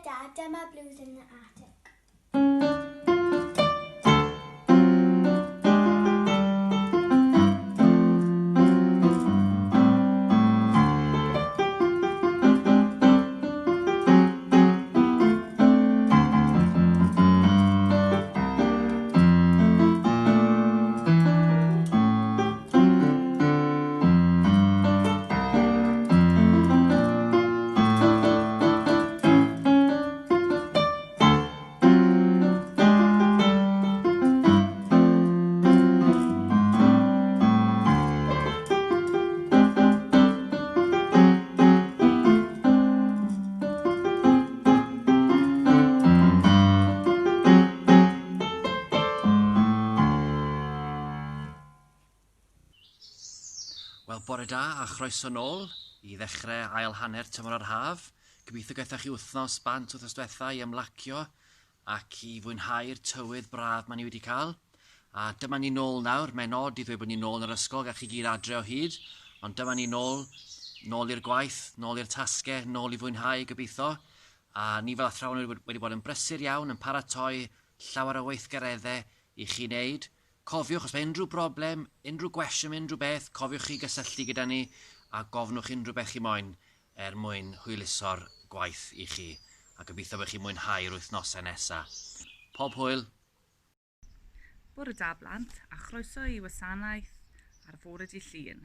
Dad, dyma Blues in the Attic. Wel, bore da a chroeso nôl i ddechrau ail hanner tymor o'r haf. Gobeithio gaethach chi wythnos bant wythnos diwetha i ymlacio ac i fwynhau'r tywydd braf ma'n i wedi cael. A dyma ni nôl nawr, mae'n od i ddweud bod ni nôl yn yr ysgol, gach chi gyd adre o hyd, ond dyma ni nôl i'r gwaith, nôl i'r tasgau, nôl i fwynhau gobeithio. A ni fel athrawon wedi bod yn brysur iawn, yn paratoi llawer o weithgareddau i chi wneud. Cofiwch, os mae unrhyw broblem, unrhyw gwestiwn, unrhyw beth, cofiwch chi gysylltu gyda ni a gofnwch unrhyw beth chi moyn mwyn hwyluso'r gwaith i chi. A gobeithio bod chi'n mwynhau'r wythnosau nesaf. Pob hwyl! Bore da blant a chroeso i Gwasanaeth ar fore dydd Llun.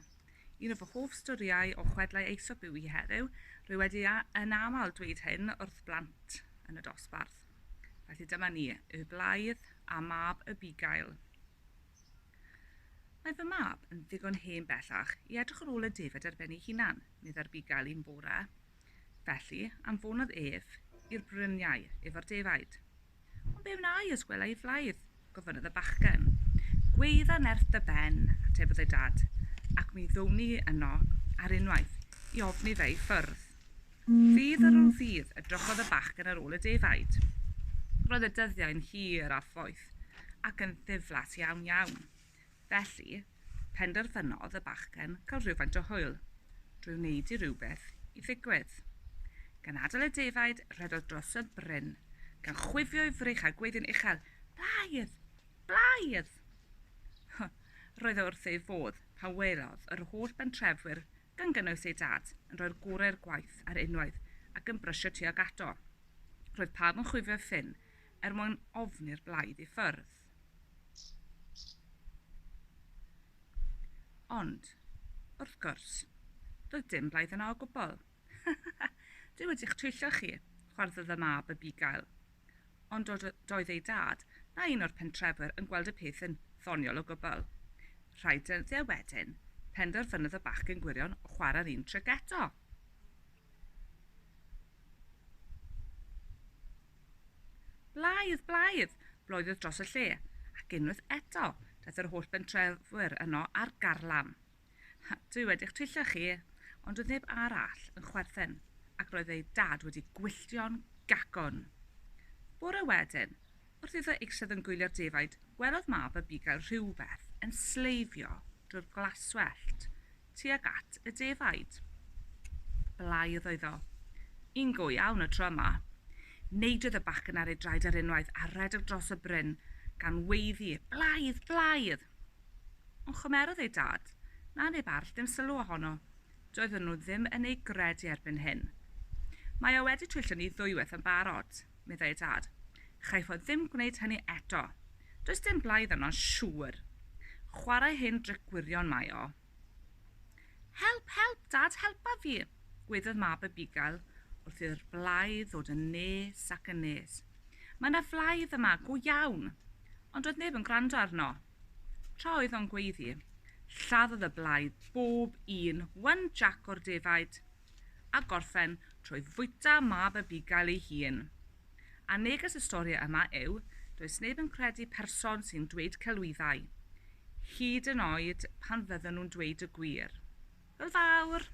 Un o fy hoff storiau o chwedlau Aesop yw i heddiw, rwy wedi yn aml dweud hyn wrth blant yn y dosbarth. Felly dyma ni, y Blaidd a mab y Bugail. Mae fy mab yn ddigon hen bellach i edrych ar ôl y defaid ar ben ei hunan, medda'r Bugail un bore. Felly, anfonodd ef i'r bryniau efo'r defaid. Ond be wna i os gwela i Blaidd, gofynnodd y bachgen. Gwasanaeth dy ben, atebodd ei dad, ac mi ddown ni yno ar unwaith i ofni fe i ffyrdd. Ddydd ar ôl ddydd edrychodd y bachgen ar ôl y defaid. Roedd y dyddiau'n hir a phoeth ac yn ddiflas iawn iawn. Felly, penderfynodd y bachgen cael rhywfaint o hwyl, drwy wneud i rhywbeth i ddigwydd. Gan adael y defaid, rhedodd dros y bryn, gan chwifio i frich a gweud yn uchel, Blaidd! Blaidd! Roedd wrth ei fodd pan welodd yr holl bentrefwyr gan gynnwys ei dad yn rhoi'r gorau'r gwaith ar unwaith ac yn brysio tuag ato. Roedd pawb yn chwifio ffyn mwyn ofni'r Blaidd i ffyrdd. Ond, wrth gwrs, doedd dim Blaidd yna o gwbl. Dwi wedi'ch twyllo chi, chwarddodd y mab y Bugail. Ond doedd ei dad na un o'r pentrefwyr yn gweld y peth yn ddoniol o gwbl. Rhaid dyddiau wedyn, penderfynodd y bachgen gwirion o chwarae'r un tric eto. Blaidd, Blaidd, bloeddodd dros y lle, ac unwaith eto, daeth yr holl bentrefwyr yno ar garlam. Dwi wedi'ch twyllo chi, ond oedd neb arall yn chwerthin, ac roedd ei dad wedi gwylltio'n gacwn. Bore wedyn, wrth iddo eistedd yn gwylio'r defaid, gwelodd mab y Bugail rhywbeth yn sleifio drwy'r glaswellt tuag at y defaid. Blaidd oedd o. Un go iawn y tro yma. Neidodd y bachgen ar ei draed ar unwaith a redeg dros y bryn gan weiddi, Blaidd, Blaidd! Ond chymerodd ei dad, na neb arall ddim sylw ohono. Doedden nhw ddim yn ei gredu erbyn hyn. Mae o wedi twyllo ni ddwywaith yn barod, meddai ei dad. Chaiff o ddim gwneud hynny eto. Does dim Blaidd yno'n siŵr. Chwarae hyn dric gwirion mae o. Help, help, dad, helpa fi, gwedodd mab y Bugail, wrth i'r Blaidd ddod yn nes ac yn nes. Mae yna Blaidd yma, go iawn, ond doedd neb yn gwrando arno. Tra oedd o'n gweiddi, lladdodd y Blaidd bob un, one jack o'r defaid, a gorffen trwy fwyta mab y Bugail ei hun. A neges y stori yma yw, does neb yn credu person sy'n dweud celwyddau, hyd yn oed pan fydden nhw'n dweud y gwir. Hwyl fawr!